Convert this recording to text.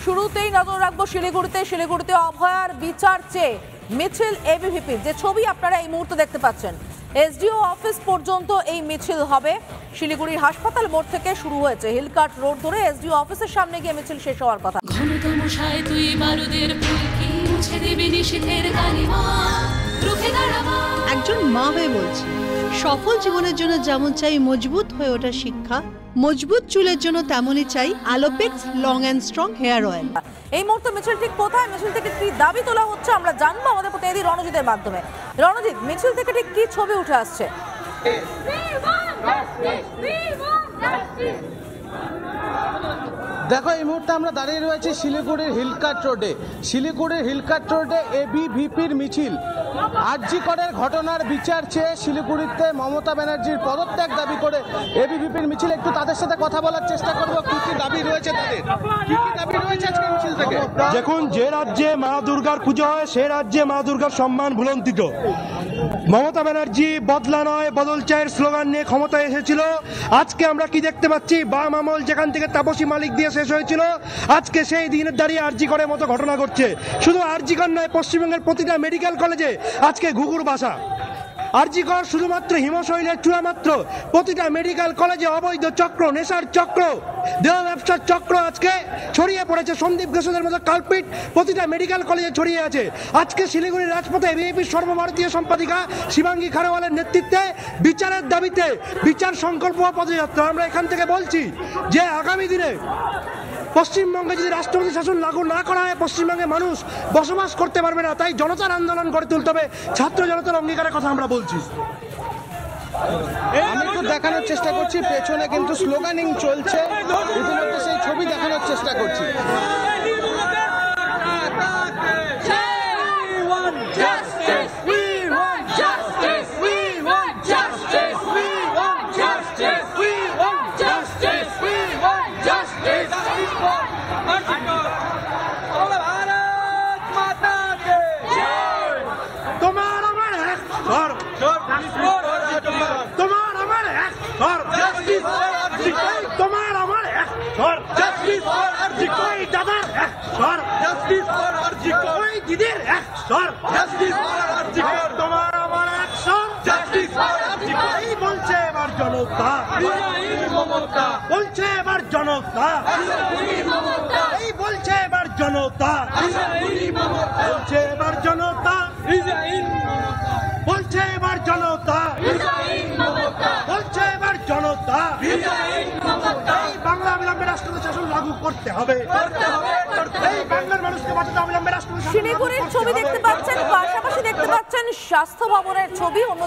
শুরুতেই নজর রাখবো শিলিগুড়িতে অভয়ার বিচার চেয়ে মিছিল এবিভিপির যে ছবি আপনারা এই মুহূর্তে দেখতে পাচ্ছেন। এসডিও অফিস পর্যন্ত এই মিছিল হবে। শিলিগুড়ির হাসপাতাল মোড় থেকে শুরু হয়েছে, হিলকাট রোড ধরে এসডিও অফিসের সামনে গিয়ে মিছিল শেষ হওয়ার কথা। একজন মা হয়ে বলছি, সফল জীবনের জন্য যেমন চাই মজবুত হয়ে ওঠা শিক্ষা, মজবুত চুলের জন্য তেমনই চাই Alopex long and strong hair oil. এই মুহূর্তে মিছিল ঠিক কোথায়, মিছিল থেকে কি দাবি তোলা হচ্ছে আমরা জানবো আমাদের প্রতিনিধি রণজিতের মাধ্যমে। রণজিৎ, মিছিল থেকে ঠিক কি ছবি উঠে আসছে? দেখো, এই মুহূর্তে আমরা দাঁড়িয়ে রয়েছি শিলিগুড়ির হিলকাট রোডে এবিভিপির মিছিল। আরজি করের ঘটনার বিচার চেয়ে শিলিগুড়িতে মমতা ব্যানার্জির পদত্যাগ দাবি করে এবিভিপির মিছিল। একটু তাদের সাথে কথা বলার চেষ্টা করবো, কি কি দাবি রয়েছে তাদের, কি কি দাবি রয়েছে আজকে মিছিল থেকে। দেখুন, যে রাজ্যে মা দুর্গার পুজো হয় সে রাজ্যে মা দুর্গার সম্মান ভুলন্তিত। মমতা ব্যানার্জি বদলা নয় বদল চায়ের স্লোগান নিয়ে ক্ষমতায় এসেছিল। আজকে আমরা কি দেখতে পাচ্ছি, বাম আমল যেখান থেকে তাপসী মালিক দিয়ে শেষ হয়েছিল, আজকে সেই দিনের দাঁড়িয়ে আরজি করের মতো ঘটনা ঘটছে। শুধু আরজি কর নয়, পশ্চিমবঙ্গের প্রতিটা মেডিকেল কলেজে আজকে ঘুঘুর বাসা। আরজি কর শুধুমাত্র হিমশৈলের চূড়া মাত্র, প্রতিটা মেডিকেল কলেজে অবৈধ চক্র, নেশার চক্র, দেহ ব্যবসার চক্র আজকে ছড়িয়ে পড়েছে। সন্দীপ ঘোষের মতো কালপিট প্রতিটা মেডিকেল কলেজে ছড়িয়ে আছে। আজকে শিলিগুড়ির রাজপথে বিজেপির সর্বভারতীয় সম্পাদিকা শিবাঙ্গী খারওয়ালের নেতৃত্বে বিচারের দাবিতে বিচার সংকল্প পদযাত্রা। আমরা এখান থেকে বলছি যে আগামী দিনে পশ্চিমবঙ্গে যদি রাষ্ট্রপতি শাসন লাগু না করা হয়, পশ্চিমবঙ্গে মানুষ বসবাস করতে পারবে না। তাই জনতার আন্দোলন গড়ে তুলতে হবে, ছাত্র জনতার অঙ্গীকারের কথা আমরা বলছি। আমি একটু দেখানোর চেষ্টা করছি, পেছনে কিন্তু স্লোগানিং চলছে, ইতিমধ্যে সেই ছবি দেখানোর চেষ্টা করছি। বলছে এবার জনতা, বলছে এবার জনতা, বলছে এবার জনতা, বলছে এবার জনতা, বলছে এবার জনতা, বলছে এবার জনতা। এই বাংলা অবিলম্বে রাষ্ট্রপতি শাসন লাগু করতে হবে, এই বাংলার মানুষকে বাঁচাতে অবিলম্বে রাষ্ট্রপতি। শিলিগুড়ির ছবি দেখতে পাচ্ছেন, পাশাপাশি দেখতে পাচ্ছেন স্বাস্থ্য ভবনের ছবি। অন্য